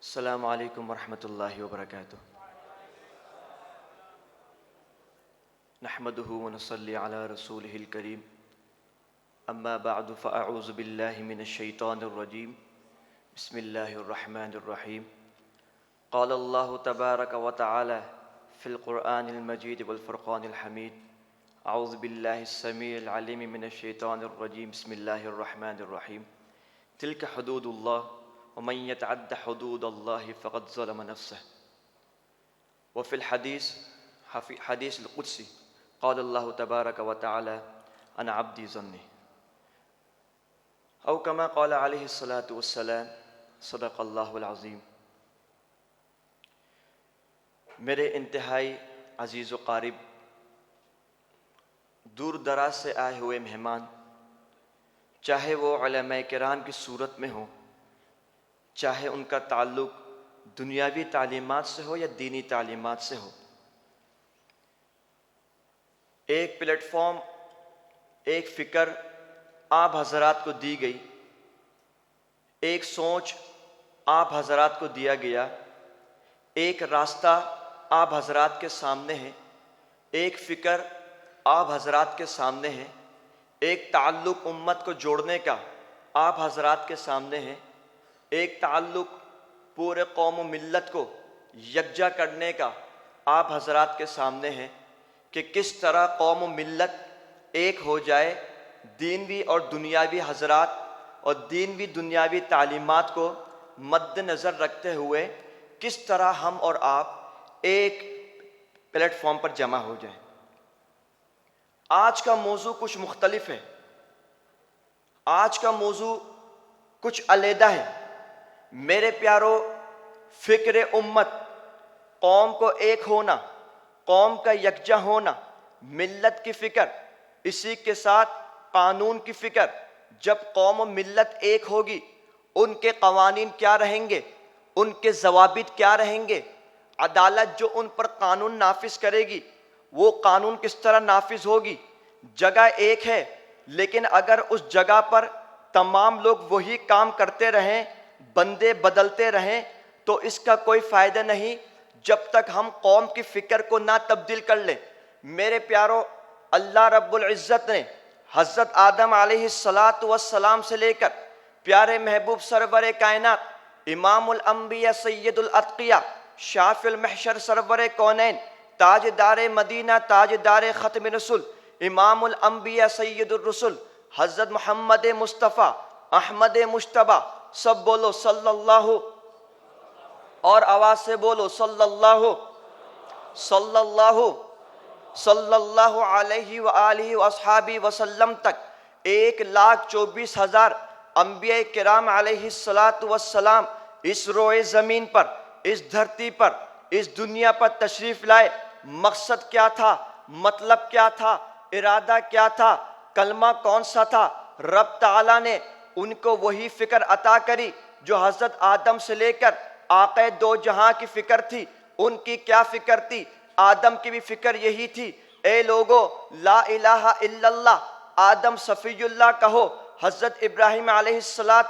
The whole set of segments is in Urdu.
السلام علیکم ورحمۃ اللہ وبرکاتہ۔ نحمده ونصلی علی رسولہ الکریم، اما بعد فاعوذ باللہ من الشیطان الرجیم، بسم اللہ الرحمن الرحیم۔ قال اللہ تبارک وتعالی فی القرآن المجید والفرقان الحمید، اعوذ باللہ السمیع العلیم من الشیطان الرجیم، بسم اللہ الرحمن الرحیم۔ تلک حدود اللہ ومن يتعد حدود الله فقد ظلم نفسه۔ وفي الحديث حديث القدسي قال الله تبارك وتعالى أنا عبدي ظني، أو كما قال عليه الصلاة والسلام صدق الله العظيم۔ میرے انتہائی عزیز و قارب، دور دراز سے آئے ہوئے مہمان، چاہے وہ علماء کرام کی صورت میں ہوں، چاہے ان کا تعلق دنیاوی تعلیمات سے ہو یا دینی تعلیمات سے ہو، ایک پلیٹ فارم، ایک فکر آپ حضرات کو دی گئی، ایک سوچ آپ حضرات کو دیا گیا، ایک راستہ آپ حضرات کے سامنے ہے، ایک فکر آپ حضرات کے سامنے ہے، ایک تعلق امت کو جوڑنے کا آپ حضرات کے سامنے ہے، ایک تعلق پورے قوم و ملت کو یکجا کرنے کا آپ حضرات کے سامنے ہے کہ کس طرح قوم و ملت ایک ہو جائے، دینوی اور دنیاوی حضرات اور دینوی دنیاوی تعلیمات کو مد نظر رکھتے ہوئے کس طرح ہم اور آپ ایک پلیٹ فارم پر جمع ہو جائیں۔ آج کا موضوع کچھ مختلف ہے، آج کا موضوع کچھ علیحدہ ہے۔ میرے پیارو، فکر امت، قوم کو ایک ہونا، قوم کا یکجا ہونا، ملت کی فکر، اسی کے ساتھ قانون کی فکر۔ جب قوم و ملت ایک ہوگی، ان کے قوانین کیا رہیں گے، ان کے ضوابط کیا رہیں گے، عدالت جو ان پر قانون نافذ کرے گی وہ قانون کس طرح نافذ ہوگی۔ جگہ ایک ہے لیکن اگر اس جگہ پر تمام لوگ وہی کام کرتے رہیں، بندے بدلتے رہیں، تو اس کا کوئی فائدہ نہیں جب تک ہم قوم کی فکر کو نہ تبدیل کر لیں۔ میرے پیارو، اللہ رب العزت نے حضرت آدم علیہ السلام سے لے کر پیارے محبوب سرور کائنات، امام الانبیاء سید الاتقیاء، شافع المحشر سرور کونین، تاج دار مدینہ، تاج دار ختم رسول، امام الانبیاء سید الرسل، حضرت محمد مصطفیٰ احمد مجتبیٰ، سب بولو صلی اللہ، اور آواز سے بولو صلی اللہ، صلی اللہ، صلی اللہ علیہ وآلہ واصحابہ وسلم تک 1,24,000 انبیاء کرام علیہ السلام اس روئے زمین پر، اس دھرتی پر، اس دنیا پر تشریف لائے۔ مقصد کیا تھا، مطلب کیا تھا، ارادہ کیا تھا، کلمہ کون سا تھا؟ رب تعالیٰ نے ان کو وہی فکر عطا کری جو حضرت آدم سے لے کر آقا دو جہاں کی فکر تھی۔ ان کی کیا فکر تھی؟ آدم کی بھی فکر یہی تھی، اے لوگو لا الہ الا اللہ، آدم صفی اللہ کہو۔ حضرت ابراہیم علیہ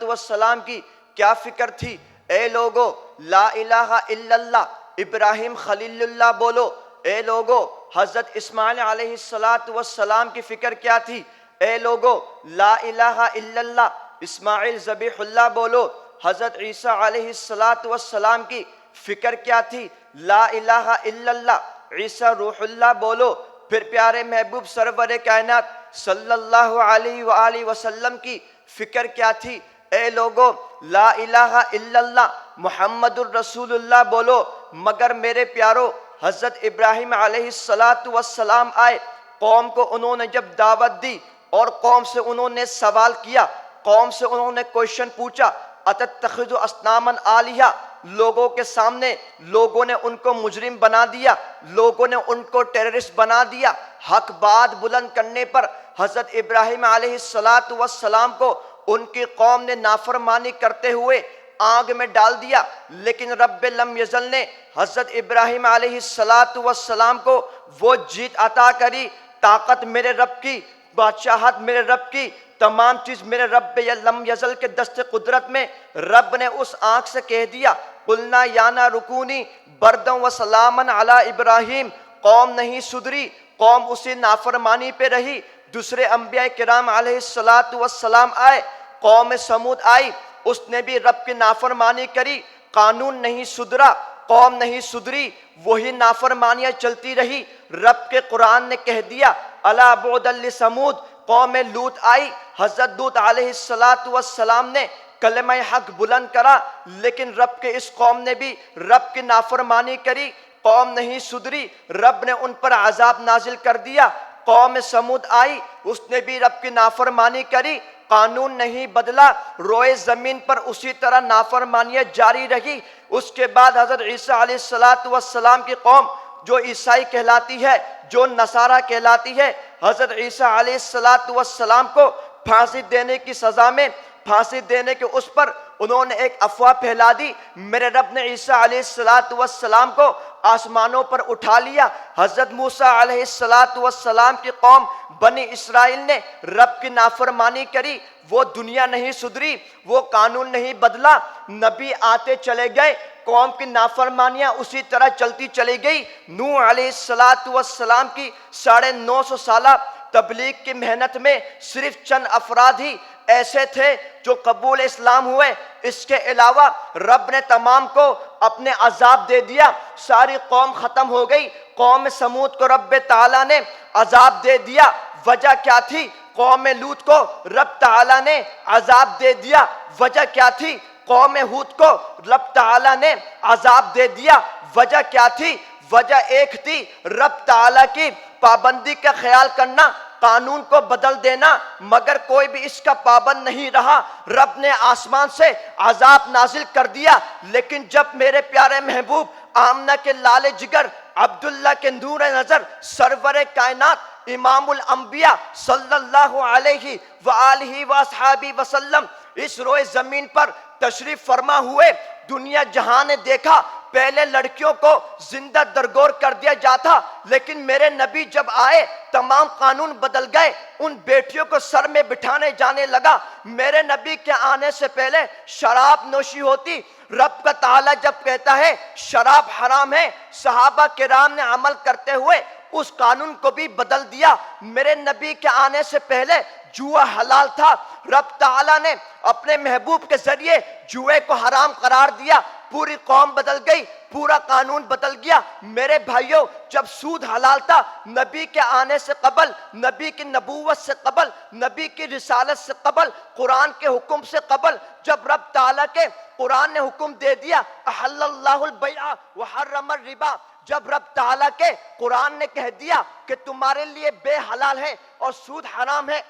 السلام کی کیا فکر تھی؟ اے لوگو لا الہ الا اللہ، ابراہیم خلیل اللہ بولو۔ اے لوگو حضرت اسماعیل علیہ السلام کی فکر کیا تھی؟ اے لوگو لا الہ الا اللہ، اسماعیل ذبیح اللہ بولو۔ حضرت عیسیٰ علیہ السلام کی فکر کیا تھی؟ لا الہ الا اللہ، عیسیٰ روح اللہ بولو۔ پھر پیارے محبوب سرور کائنات صلی اللہ علیہ وآلہ وسلم کی فکر کیا تھی؟ اے لوگو لا الہ الا اللہ، محمد الرسول اللہ بولو۔ مگر میرے پیارو، حضرت ابراہیم علیہ السلام آئے، قوم کو انہوں نے جب دعوت دی اور قوم سے انہوں نے سوال کیا، قوم سے انہوں نے کوئسچن پوچھا، اتتخذ اصناما آلہہ، لوگوں کے سامنے لوگوں نے ان کو مجرم بنا دیا، لوگوں نے ان کو ٹیررسٹ بنا دیا۔ حق بات بلند کرنے پر حضرت ابراہیم علیہ السلام کو ان کی قوم نے نافرمانی کرتے ہوئے آگ میں ڈال دیا، لیکن رب لم یزل نے حضرت ابراہیم علیہ السلام کو وہ جیت عطا کری۔ طاقت میرے رب کی، بادشاہت میرے رب کی، تمام چیز میرے رب لم یزل کے دست قدرت میں۔ رب نے اس آنکھ سے کہہ دیا قلنا یا نار رکونی بردن و سلامن علی ابراہیم، قوم نہیں سدھری، قوم اسی نافرمانی پہ رہی۔ دوسرے انبیاء کرام علیہ السلام آئے، قوم سمود آئی، اس نے بھی رب کی نافرمانی کری، قانون نہیں سدھرا، قوم نہیں سدھری، وہی نافرمانیاں چلتی رہی۔ رب کے قرآن نے کہہ دیا الا بعدا لثمود، قوم لوط آئی، حضرت لوط علیہ السلام نے کلمہ حق بلند کرا، لیکن رب کے اس قوم نے بھی رب کی نافرمانی کری، قوم نہیں سدھری، رب نے ان پر عذاب نازل کر دیا۔ قوم سمود آئی، اس نے بھی رب کی نافرمانی کری، قانون نہیں بدلا، روئے زمین پر اسی طرح نافرمانیاں جاری رہی۔ اس کے بعد حضرت عیسیٰ علیہ السلام کی قوم جو عیسائی کہلاتی ہے، جو نصارہ کہلاتی ہے، حضرت عیسیٰ علیہ السلام کو پھانسی دینے کی سزا میں، پھانسی دینے کے اس پر انہوں نے ایک افواہ پھیلا دی، میرے رب نے عیسیٰ علیہ السلام کو آسمانوں پر اٹھا لیا۔ حضرت موسیٰ علیہ السلام کی قوم بنی اسرائیل نے رب کی نافرمانی کری، وہ دنیا نہیں سدھری، وہ قانون نہیں بدلا، نبی آتے چلے گئے، قوم کی نافرمانیاں اسی طرح چلتی چلی گئی۔ نوح علیہ السلام کی 950 سالہ تبلیغ کی محنت میں صرف چند افراد ہی ایسے تھے جو قبول اسلام ہوئے، اس کے علاوہ رب نے تمام کو اپنے عذاب دے دیا، ساری قوم ختم ہو گئی۔ قوم سمود کو رب تعالیٰ نے عذاب دے دیا، وجہ کیا تھی؟ قوم لوط کو رب تعالیٰ نے عذاب دے دیا، وجہ کیا تھی؟ قوم ہود کو رب تعالیٰ نے عذاب دے دیا، وجہ کیا تھی؟ وجہ ایک تھی، رب تعالیٰ کی پابندی کا خیال کرنا، قانون کو بدل دینا، مگر کوئی بھی اس کا پابند نہیں رہا، رب نے آسمان سے عذاب نازل کر دیا۔ لیکن جب میرے پیارے محبوب آمنہ کے لال جگر، عبداللہ کے نور نظر، سرور کائنات امام الانبیاء صلی اللہ علیہ وآلہ وصحبہ وسلم اس روئے زمین پر تشریف فرما ہوئے، دنیا جہاں نے دیکھا پہلے لڑکیوں کو زندہ درگور کر دیا جاتا، لیکن میرے نبی جب آئے تمام قانون بدل گئے، ان بیٹیوں کو سر میں بٹھانے جانے لگا۔ میرے نبی کے آنے سے پہلے شراب نوشی ہوتی، رب کا تعالیٰ جب کہتا ہے شراب حرام ہے، صحابہ کرام نے عمل کرتے ہوئے اس قانون کو بھی بدل دیا۔ میرے نبی کے آنے سے پہلے جوا حلال تھا، رب تعالیٰ نے اپنے محبوب کے ذریعے جوئے کو حرام قرار دیا، پوری قوم بدل گئی، پورا قانون بدل گیا۔ میرے بھائیوں، جب سود حلال تھا، نبی کے آنے سے قبل، نبی کی نبوت سے قبل، نبی کی رسالت سے قبل، قرآن کے حکم سے قبل، جب رب تعالیٰ کے قرآن نے حکم دے دیا احل اللہ البیع وحرم الربا، جب رب تعالیٰ کے قرآن نے کہہ دیا کہ تمہارے لیے بے حلال ہے اور سود حرام ہے،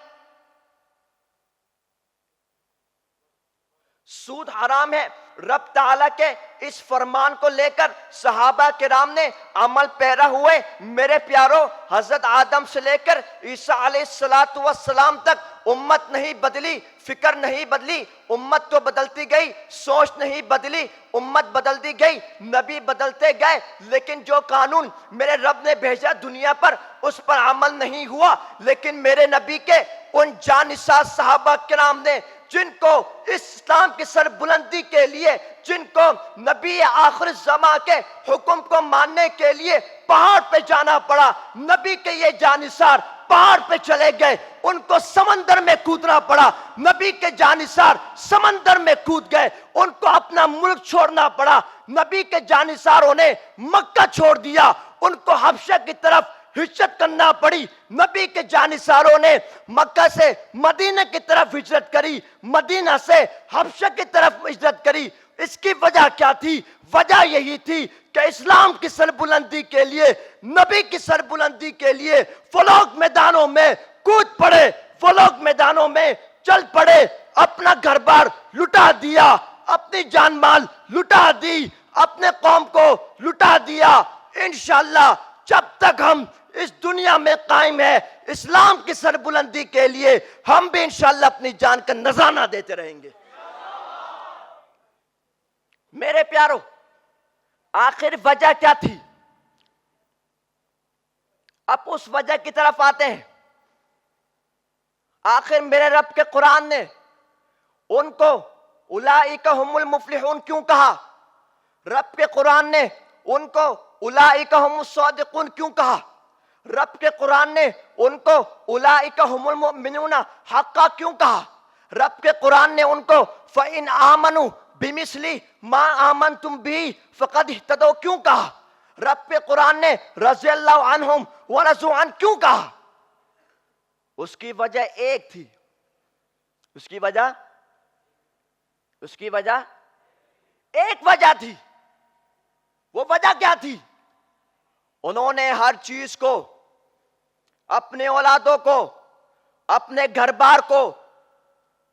سود حرام ہے، رب تعالیٰ کے اس فرمان کو لے کر صحابہ کرام نے عمل پیرا ہوئے۔ میرے پیاروں، حضرت آدم سے لے کر عیسیٰ علیہ السلام تک امت نہیں بدلی، فکر نہیں بدلی، امت تو بدلتی گئی، سوچ نہیں بدلی، امت بدلتی گئی، نبی بدلتے گئے، لیکن جو قانون میرے رب نے بھیجا دنیا پر اس پر عمل نہیں ہوا۔ لیکن میرے نبی کے ان جانثار صحابہ کرام نے جن کو اسلام کی سربلندی کے لیے، جن کو نبی آخر الزماں کے حکم کو ماننے کے لیے پہاڑ پہ جانا پڑا، نبی کے یہ جانثار پہاڑ پہ چلے گئے، ان کو سمندر میں کودنا پڑا، نبی کے جانثار سمندر میں کود گئے، ان کو اپنا ملک چھوڑنا پڑا، نبی کے جانثاروں نے مکہ چھوڑ دیا، ان کو حبشہ کی طرف ہجرت کرنا پڑی، نبی کے جانثاروں نے مکہ سے مدینہ کی طرف ہجرت کری، مدینہ سے حبشہ کی طرف ہجرت کری۔ اس کی وجہ کیا تھی؟ وجہ یہی تھی کہ اسلام کی سربلندی کے لیے، نبی کی سربلندی کے لیے وہ لوگ میدانوں میں کود پڑے، وہ لوگ میدانوں میں چل پڑے، اپنا گھر بار لٹا دیا، اپنی جان مال لٹا دی، اپنے قوم کو لٹا دیا۔ انشاءاللہ جب تک ہم اس دنیا میں قائم ہے اسلام کی سربلندی کے لیے، ہم بھی انشاءاللہ اپنی جان کا نذرانہ دیتے رہیں گے۔ میرے پیارو، آخر وجہ کیا تھی؟ اب اس وجہ کی طرف آتے ہیں۔ آخر میرے رب کے قرآن نے ان کو اولئک هم المفلحون کیوں کہا؟ رب کے قرآن نے ان کو اولئک هم الصادقون کیوں کہا؟ رب کے قرآن نے ان کو اولئک هم المؤمنون حقا کیوں کہا؟ رب کے قرآن نے ان کو فَإِنْ آمَنُوا بِمِثْلِ مَا آمَنْتُمْ بِهِ فَقَدْ اهْتَدَوْا کیوں کہا؟ رب کے قرآن نے رضی اللہ عنہم ورضوا عنہ کیوں کہا؟ اس کی وجہ ایک تھی. اس کی وجہ ایک وجہ تھی. وہ وجہ کیا تھی؟ انہوں نے ہر چیز کو، اپنے اولادوں کو، اپنے گھر بار کو،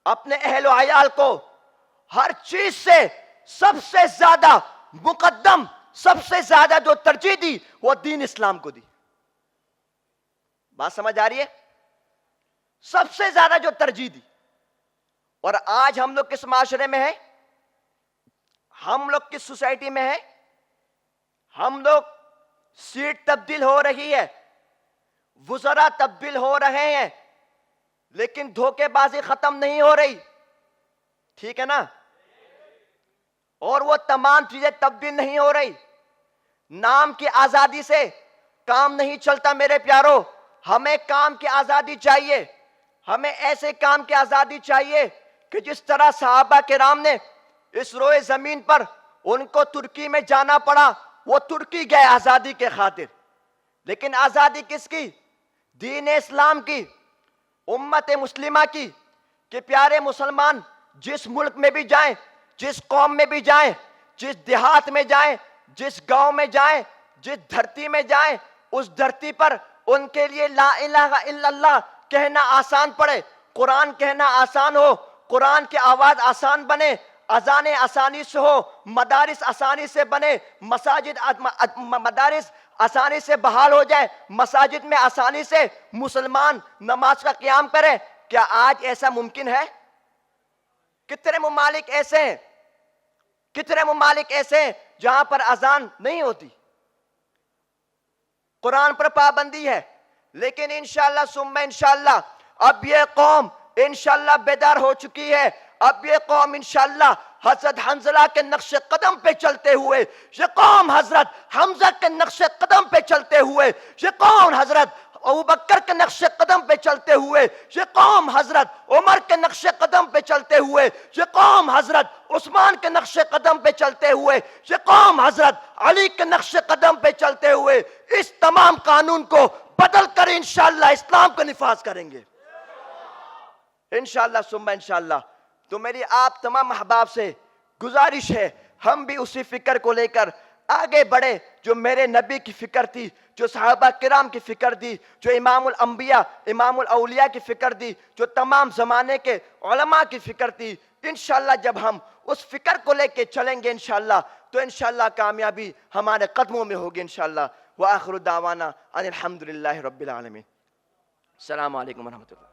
اپنے اہل و عیال کو، ہر چیز سے سب سے زیادہ مقدم، سب سے زیادہ جو ترجیح دی وہ دین اسلام کو دی. بات سمجھ آ رہی ہے؟ سب سے زیادہ جو ترجیح دی. اور آج ہم لوگ کس معاشرے میں ہیں؟ ہم لوگ کس سوسائٹی میں ہیں؟ ہم لوگ سیٹ تبدیل ہو رہی ہے، وزراء تبدیل ہو رہے ہیں، لیکن دھوکے بازی ختم نہیں ہو رہی. ٹھیک ہے نا؟ اور وہ تمام چیزیں تبدیل نہیں ہو رہی. نام کی آزادی سے کام نہیں چلتا میرے پیارو. ہمیں کام کی آزادی چاہیے. ہمیں ایسے کام کی آزادی چاہیے کہ جس طرح صحابہ کرام نے اس روئے زمین پر ان کو ترکی میں جانا پڑا، وہ ترکی گئے آزادی کے خاطر. لیکن آزادی کس کی؟ دین اسلام کی، امت مسلمہ کی. کہ پیارے مسلمان جس ملک میں بھی جائیں، جس قوم میں بھی جائیں، جس دیہات میں جائیں، جس گاؤں میں جائیں، جس دھرتی میں جائیں، اس دھرتی پر ان کے لیے لا الہ الا اللہ کہنا آسان پڑے، قرآن کہنا آسان ہو، قرآن کی آواز آسان بنے، اذانیں آسانی سے ہو، مدارس آسانی سے بنے، مدارس آسانی سے بحال ہو جائے، مساجد میں آسانی سے مسلمان نماز کا قیام کریں. کیا آج ایسا ممکن ہے؟ کتنے ممالک ایسے ہیں، کتنے ممالک ایسے ہیں جہاں پر اذان نہیں ہوتی، قرآن پر پابندی ہے. لیکن انشاءاللہ ثم انشاءاللہ اب یہ قوم انشاءاللہ بیدار ہو چکی ہے. اب یہ قوم انشاءاللہ حضرت حنظلہ کے نقش قدم پہ چلتے ہوئے، یہ قوم حضرت حمزہ کے نقش قدم پہ چلتے ہوئے، یہ قوم حضرت ابوبکر کے نقش قدم پہ چلتے ہوئے، یہ قوم حضرت عمر کے نقش قدم پہ چلتے ہوئے، یہ قوم حضرت عثمان کے نقش قدم پہ چلتے ہوئے، یہ قوم حضرت علی کے نقش قدم پہ چلتے ہوئے اس تمام قانون کو بدل کر انشاءاللہ اسلام کو نفاذ کریں گے انشاءاللہ ثم انشاءاللہ. تو میری آپ تمام احباب سے گزارش ہے، ہم بھی اسی فکر کو لے کر آگے بڑھے جو میرے نبی کی فکر تھی، جو صحابہ کرام کی فکر تھی، جو امام الانبیاء امام الاولیاء کی فکر تھی، جو تمام زمانے کے علماء کی فکر تھی. انشاءاللہ جب ہم اس فکر کو لے کے چلیں گے انشاءاللہ تو انشاءاللہ کامیابی ہمارے قدموں میں ہوگی انشاءاللہ. وآخر دعوانا ان الحمدللہ رب العالمین. السلام علیکم ورحمۃ اللہ.